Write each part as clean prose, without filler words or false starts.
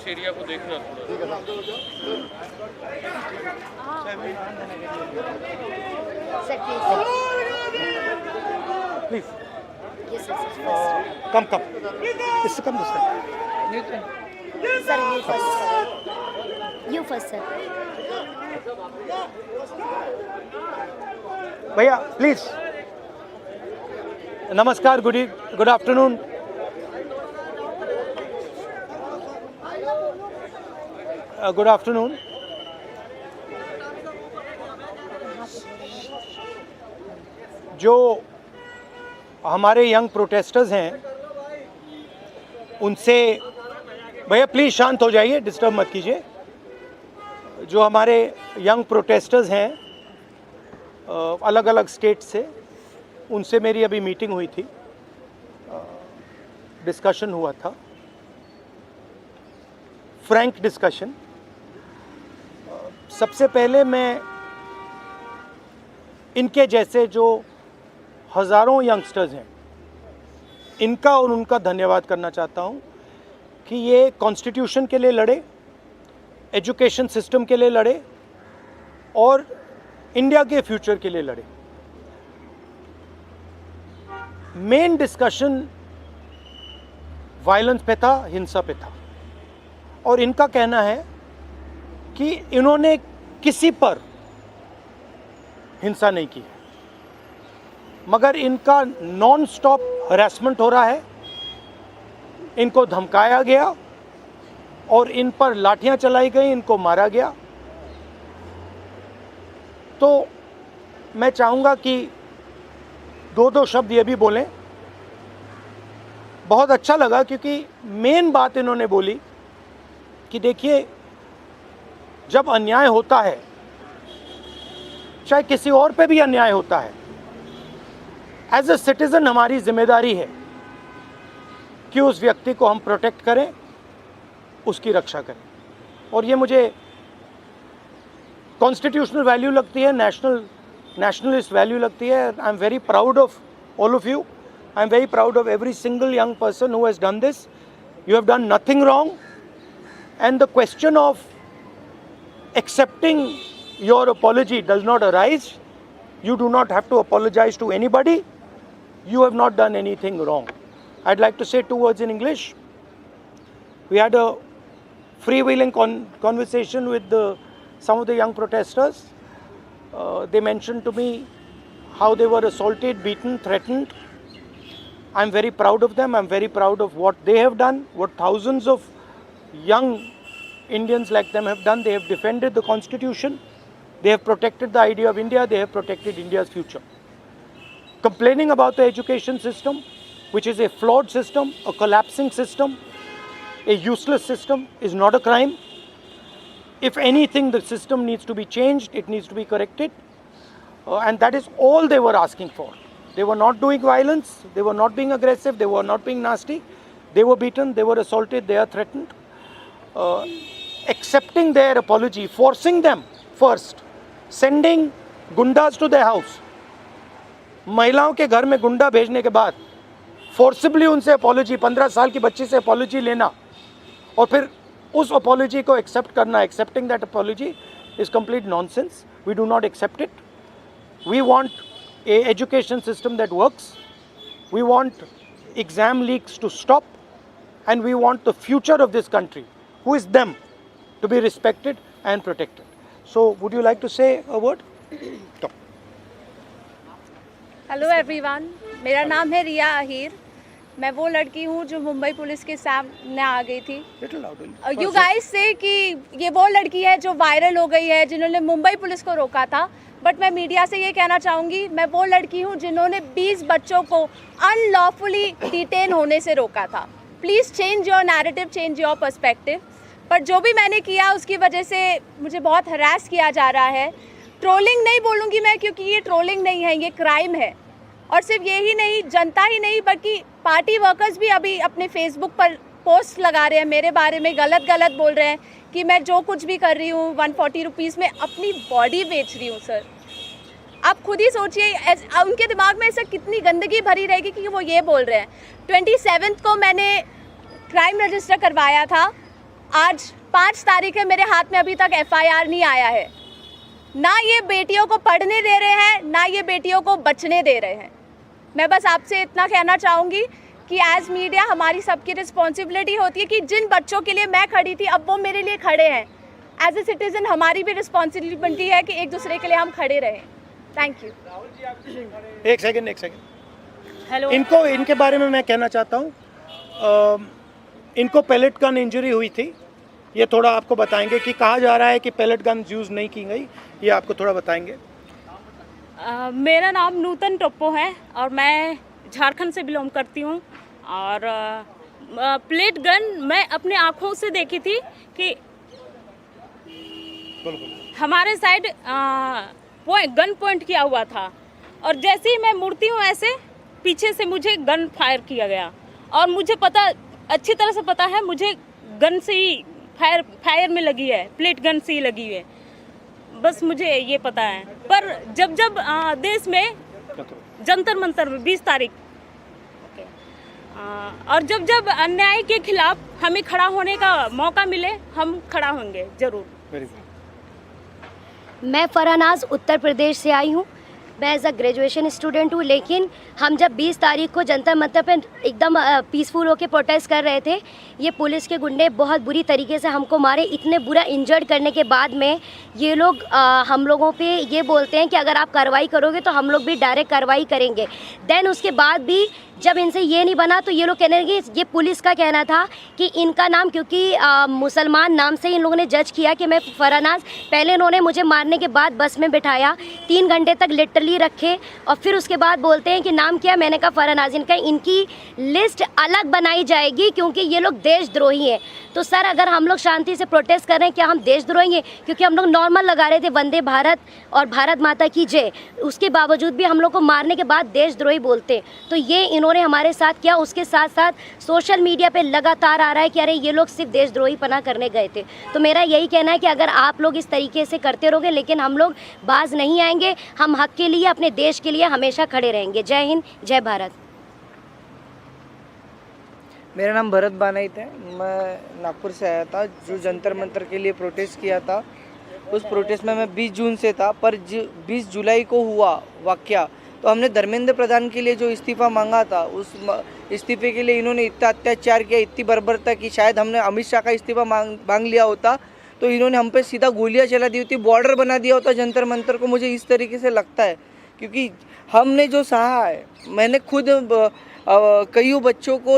इस एरिया को देखना थोड़ा। Sir, please. Please. Yes, sir. First. Come. इससे कम दो sir. Sir, you first. You first, sir. भैया प्लीज। नमस्कार, गुड आफ्टरनून। Good afternoon. जो हमारे यंग प्रोटेस्टर्स हैं उनसे, भैया प्लीज़ शांत हो जाइए, डिस्टर्ब मत कीजिए। जो हमारे यंग प्रोटेस्टर्स हैं अलग अलग स्टेट से, उनसे मेरी अभी मीटिंग हुई थी, डिस्कशन हुआ था, फ्रैंक डिस्कशन। सबसे पहले मैं इनके जैसे जो हज़ारों यंगस्टर्स हैं इनका और उनका धन्यवाद करना चाहता हूं कि ये कॉन्स्टिट्यूशन के लिए लड़े, एजुकेशन सिस्टम के लिए लड़े और इंडिया के फ्यूचर के लिए लड़े। मेन डिस्कशन वायलेंस पे था, हिंसा पे था, और इनका कहना है कि इन्होंने किसी पर हिंसा नहीं की है, मगर इनका नॉन स्टॉप हरासमेंट हो रहा है, इनको धमकाया गया और इन पर लाठियां चलाई गई, इनको मारा गया। तो मैं चाहूँगा कि दो शब्द ये भी बोलें। बहुत अच्छा लगा क्योंकि मेन बात इन्होंने बोली कि देखिए, जब अन्याय होता है, चाहे किसी और पे भी अन्याय होता है, एज ए सिटीजन हमारी जिम्मेदारी है कि उस व्यक्ति को हम प्रोटेक्ट करें, उसकी रक्षा करें। और ये मुझे कॉन्स्टिट्यूशनल वैल्यू लगती है, nationalist वैल्यू लगती है। I am very proud of all of you. I am very proud of every single young person who has done this. You have done nothing wrong, and the question of accepting your apology does not arise. You do not have to apologize to anybody. You have not done anything wrong. I'd like to say two words in English. We had a freewheeling conversation with some of the young protesters. They mentioned to me how they were assaulted, beaten, threatened. I'm very proud of them. I'm very proud of what they have done, what thousands of young Indians like them have done. They have defended the Constitution. They have protected the idea of India. They have protected India's future. Complaining about the education system, which is a flawed system, a collapsing system, a useless system, is not a crime. If anything, the system needs to be changed, it needs to be corrected, and that is all they were asking for. They were not doing violence, they were not being aggressive, they were not being nasty. They were beaten, they were assaulted, they are threatened. Accepting their apology, forcing them first, sending gundas to their house. महिलाओं के घर में गुंडा भेजने के बाद forcibly उनसे apology, 15 साल की बच्ची से अपॉलॉजी लेना और फिर उस अपॉलॉजी को एक्सेप्ट करना, accepting that apology is complete nonsense. We do not accept it. We want a education system that works. We want exam leaks to stop, and we want the future of this country, who is them, to be respected and protected. So would you like to say a word? Talk. Hello everyone, मेरा नाम है रिया अहीर. मैं वो लड़की हूँ जो Mumbai police के सामने आ गई थी. यू गाइस से कि ये वो लड़की है जो वायरल हो गई है, जिन्होंने मुंबई पुलिस को रोका था. बट मैं मीडिया से ये कहना चाहूँगी, मैं वो लड़की हूँ जिन्होंने 20 बच्चों को अनलॉफुली डिटेन होने से रोका था. Please change your narrative, change your perspective. पर जो भी मैंने किया उसकी वजह से मुझे बहुत हरास किया जा रहा है. ट्रोलिंग नहीं बोलूँगी मैं, क्योंकि ये ट्रोलिंग नहीं है, ये क्राइम है. और सिर्फ ये ही नहीं, जनता ही नहीं बल्कि पार्टी वर्कर्स भी अभी अपने फेसबुक पर पोस्ट लगा रहे हैं, मेरे बारे में गलत बोल रहे हैं कि मैं जो कुछ भी कर रही हूँ 140 रुपीज़ में अपनी बॉडी बेच रही हूँ. सर, आप खुद ही सोचिए, उनके दिमाग में ऐसा कितनी गंदगी भरी रहेगी कि वो ये बोल रहे हैं. 27 को मैंने क्राइम रजिस्टर करवाया था आज 5 तारीख है, मेरे हाथ में अभी तक FIR नहीं आया है। ना ये बेटियों को पढ़ने दे रहे हैं, ना ये बेटियों को बचने दे रहे हैं। मैं बस आपसे इतना कहना चाहूँगी कि एज मीडिया हमारी सबकी रिस्पॉन्सिबिलिटी होती है कि जिन बच्चों के लिए मैं खड़ी थी अब वो मेरे लिए खड़े हैं। एज ए सिटीजन हमारी भी रिस्पॉन्सिबिलिटी है कि एक दूसरे के लिए हम खड़े रहें। Thank you. एक सेकंड। हेलो, इनके बारे में मैं कहना चाहता हूँ। इनको पेलेट गन इंजरी हुई थी, ये थोड़ा आपको बताएंगे कि कहा जा रहा है कि पेलेट गन यूज़ नहीं की गई, ये आपको थोड़ा बताएंगे। मेरा नाम नूतन टोप्पो है और मैं झारखंड से बिलोंग करती हूँ। और प्लेट गन मैं अपने आँखों से देखी थी कि हमारे साइड गन पॉइंट किया हुआ था, और जैसे ही मैं मुड़ती हूँ ऐसे पीछे से मुझे गन फायर किया गया। और मुझे पता, अच्छी तरह से पता है, मुझे गन से ही फायर में लगी है, प्लेट गन से ही लगी है, बस मुझे ये पता है। पर जब देश में जंतर मंतर में 20 तारीख और जब अन्याय के खिलाफ हमें खड़ा होने का मौका मिले, हम खड़ा होंगे जरूर। मैं फरहनाज उत्तर प्रदेश से आई हूँ। मैं एज अ ग्रेजुएशन स्टूडेंट हूँ, लेकिन हम जब 20 तारीख को जंतर मंतर पे एकदम पीसफुल होकर प्रोटेस्ट कर रहे थे, ये पुलिस के गुंडे बहुत बुरी तरीके से हमको मारे। इतने बुरा इंजर्ड करने के बाद में ये लोग हम लोगों पे ये बोलते हैं कि अगर आप कार्रवाई करोगे तो हम लोग भी डायरेक्ट कार्रवाई करेंगे। देन उसके बाद भी जब इनसे ये नहीं बना तो ये लोग कहने लगे, ये पुलिस का कहना था कि इनका नाम, क्योंकि मुसलमान नाम से इन लोगों ने जज किया कि मैं फरहनाज। पहले इन्होंने मुझे मारने के बाद बस में बिठाया, 3 घंटे तक लिटरली रखे, और फिर उसके बाद बोलते हैं कि नाम क्या। मैंने कहा फरहनाज। इनकी लिस्ट अलग बनाई जाएगी क्योंकि ये लोग देशद्रोही हैं। तो सर, अगर हम लोग शांति से प्रोटेस्ट कर रहे हैं, क्या हम देशद्रोही हैं? क्योंकि हम लोग नॉर्मल लगा रहे थे वंदे भारत और भारत माता की जय, उसके बावजूद भी हम लोग को मारने के बाद देशद्रोही बोलते। तो ये इन्होंने हमारे साथ किया। उसके साथ साथ सोशल मीडिया पे लगातार आ रहा है कि अरे ये लोग सिर्फ देशद्रोही पना करने गए थे। तो मेरा यही कहना है कि अगर आप लोग इस तरीके से करते रहोगे, लेकिन हम लोग बाज नहीं आएंगे। हम हक के लिए, अपने देश के लिए हमेशा खड़े रहेंगे। जय हिंद, जय भारत। मेरा नाम भरत बानाइत है। मैं नागपुर से आया था, जो जंतर मंतर के लिए प्रोटेस्ट किया था। उस प्रोटेस्ट में मैं 20 जून से था, पर 20 जुलाई को हुआ वाक़या, तो हमने धर्मेंद्र प्रधान के लिए जो इस्तीफ़ा मांगा था, उस इस्तीफ़े के लिए इन्होंने इतना अत्याचार किया, इतनी बर्बरता की। शायद हमने अमित शाह का इस्तीफ़ा मांग लिया होता तो इन्होंने हम पे सीधा गोलियां चला दी होती, बॉर्डर बना दिया होता जंतर मंतर को। मुझे इस तरीके से लगता है, क्योंकि हमने जो सहा है, मैंने खुद कई बच्चों को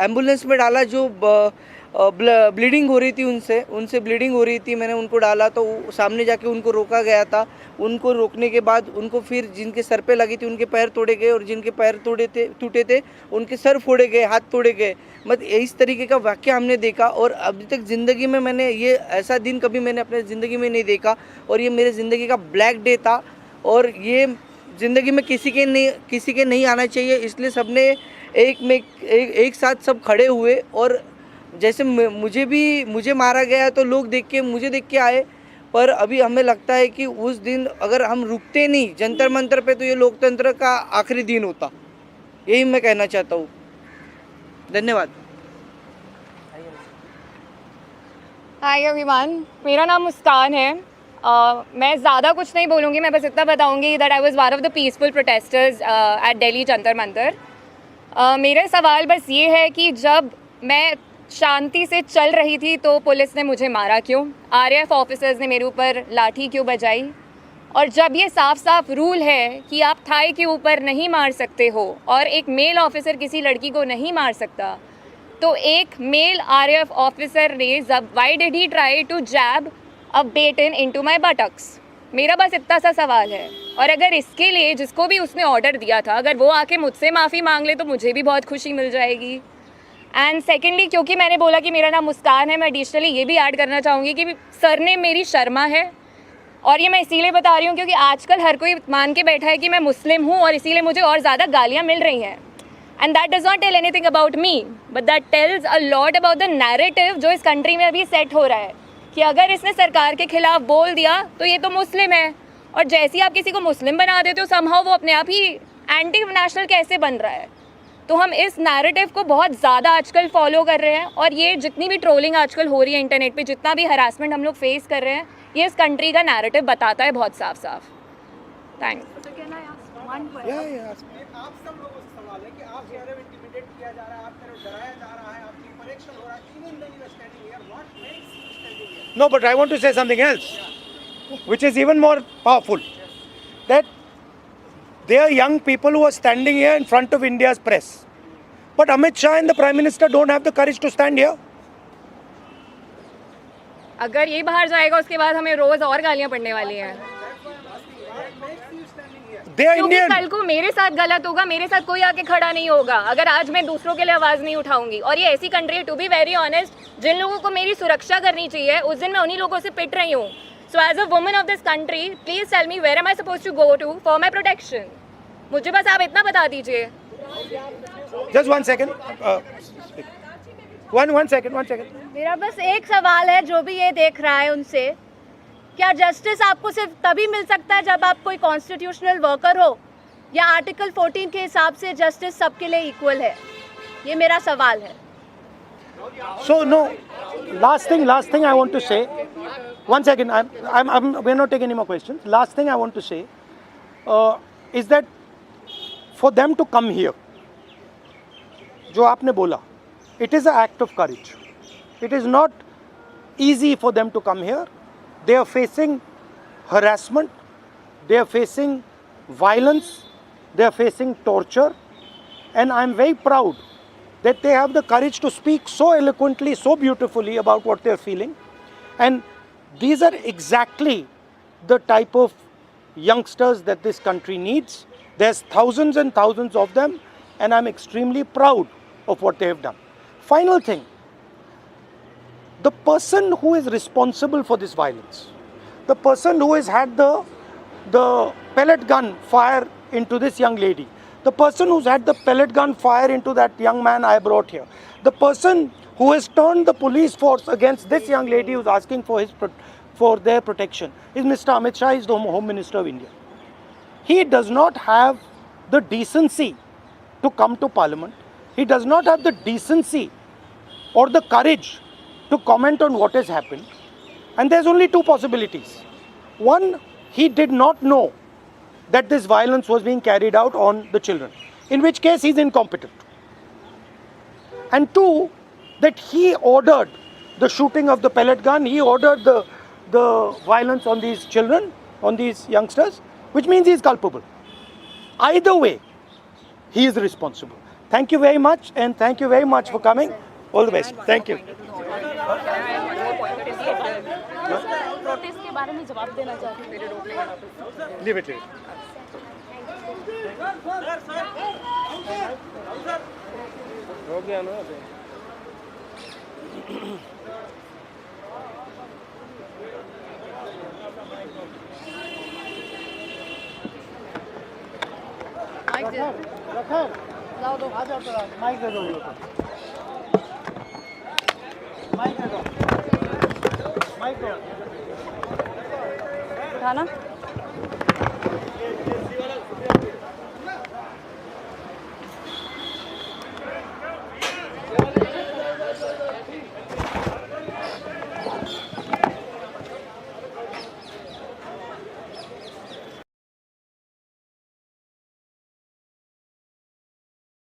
एम्बुलेंस में डाला जो ब्लीडिंग हो रही थी, उनसे ब्लीडिंग हो रही थी। मैंने उनको डाला तो सामने जाके उनको रोका गया था। उनको रोकने के बाद उनको फिर जिनके सर पे लगी थी उनके पैर तोड़े गए, और जिनके पैर टूटे थे उनके सर फोड़े गए, हाथ तोड़े गए। मतलब इस तरीके का वाक़या हमने देखा, और अभी तक ज़िंदगी में मैंने ये ऐसा दिन कभी मैंने अपने ज़िंदगी में नहीं देखा। और ये मेरे ज़िंदगी का ब्लैक डे था, और ये ज़िंदगी में किसी के नहीं आना चाहिए। इसलिए सबने एक साथ सब खड़े हुए, और जैसे मुझे मारा गया तो लोग मुझे देख के आए। पर अभी हमें लगता है कि उस दिन अगर हम रुकते नहीं जंतर मंतर पे, तो ये लोकतंत्र का आखिरी दिन होता। यही मैं कहना चाहता हूँ। धन्यवाद। हाय एवरीवन, मेरा नाम मुस्कान है। मैं ज़्यादा कुछ नहीं बोलूँगी, मैं बस इतना बताऊँगी that I was one of the peaceful protesters at Delhi Jantar Mantar. मेरा सवाल बस ये है कि जब मैं शांति से चल रही थी तो पुलिस ने मुझे मारा क्यों? आरएएफ ऑफिसर्स ने मेरे ऊपर लाठी क्यों बजाई? और जब ये साफ साफ रूल है कि आप थाई के ऊपर नहीं मार सकते हो और एक मेल ऑफिसर किसी लड़की को नहीं मार सकता, तो एक मेल आरएएफ ऑफिसर ने why did he try to jab a baton into my buttocks? मेरा बस इतना सा सवाल है। और अगर इसके लिए जिसको भी उसने ऑर्डर दिया था, अगर वो आके मुझसे माफ़ी मांग ले तो मुझे भी बहुत खुशी मिल जाएगी। एंड सेकेंडली, क्योंकि मैंने बोला कि मेरा नाम मुस्कान है, मैं एडिशनली ये भी ऐड करना चाहूँगी कि सरनेम मेरी शर्मा है। और ये मैं इसीलिए बता रही हूँ क्योंकि आजकल हर कोई मान के बैठा है कि मैं मुस्लिम हूँ, और इसीलिए मुझे और ज़्यादा गालियाँ मिल रही हैं। And that does not tell anything about me, but that tells a lot about the narrative जो इस कंट्री में अभी सेट हो रहा है कि अगर इसने सरकार के खिलाफ बोल दिया तो ये तो मुस्लिम है, और जैसे ही आप किसी को मुस्लिम बना देते हो समहाउ वो अपने आप ही एंटी नेशनल कैसे बन रहा है। तो हम इस नैरेटिव को बहुत ज़्यादा आजकल फॉलो कर रहे हैं, और ये जितनी भी ट्रोलिंग आजकल हो रही है इंटरनेट पे, जितना भी हरासमेंट हम लोग फेस कर रहे हैं, ये इस कंट्री का नैरेटिव बताता है बहुत साफ साफ। थैंक्स। आप सब लोगों से सवाल है कि आप कह रहे हो इंटिमिडेट किया जा रहा है, आप कह रहे हो डराया जा रहा है, आपकी परीक्षण हो रहा है, even though you are standing here, what makes you standing here? No, but I want to say something else, which is even more powerful. That there are young people who are standing here in front of India's press. But Amit Shah and the Prime Minister don't have the courage to stand here. अगर ये बाहर जाएगा उसके बाद हमें रोज़ और गालियाँ पड़ने वाली हैं, They are क्योंकि Indian. कल को मेरे साथ गलत होगा, मेरे साथ कोई आके खड़ा नहीं होगा अगर आज मैं दूसरों के लिए आवाज़ नहीं उठाऊंगी। और ये ऐसी कंट्री है, टू बी वेरी ऑनेस्ट, जिन लोगों को मेरी सुरक्षा करनी चाहिए उस दिन मैं उन्हीं लोगों से पिट रही हूँ। So as a woman of this country, please tell me where am I suppose to go to for my protection. मुझे बस आप इतना बता दीजिए। Just 1 second. One second. मेरा बस एक सवाल है जो भी ये देख रहा है उनसे, क्या जस्टिस आपको सिर्फ तभी मिल सकता है जब आप कोई कॉन्स्टिट्यूशनल वर्कर हो, या आर्टिकल 14 के हिसाब से जस्टिस सबके लिए इक्वल है? ये मेरा सवाल है। So no, last thing I want to say. 1 second, we're not taking any more questions. Last thing I want to say is that for them to come here, जो आपने बोला, it is an act of courage. It is not easy for them to come here. They are facing harassment, they are facing violence, they are facing torture, and I am very proud that they have the courage to speak so eloquently, so beautifully about what they are feeling. And these are exactly the type of youngsters that this country needs. There's thousands and thousands of them, and I'm extremely proud of what they have done. Final thing, the person who is responsible for this violence, the person who has had the pellet gun fire into this young lady, the person who's had the pellet gun fire into that young man I brought here, the person who has turned the police force against this young lady who's asking for their protection is Mr. Amit Shah, is the Home Minister of India. He does not have the decency to come to Parliament. He does not have the decency or the courage to comment on what has happened. And there's only two possibilities. One, he did not know that this violence was being carried out on the children, in which case he's incompetent. And two, that he ordered the shooting of the pellet gun, he ordered the violence on these children, on these youngsters, which means he is culpable. Either way, he is responsible. Thank you very much, and thank you very much for coming. All the best. Thank you. Protest के बारे में जवाब देना चाहती हूँ। Leave it. हो गया ना? माइक दे दो। था ना।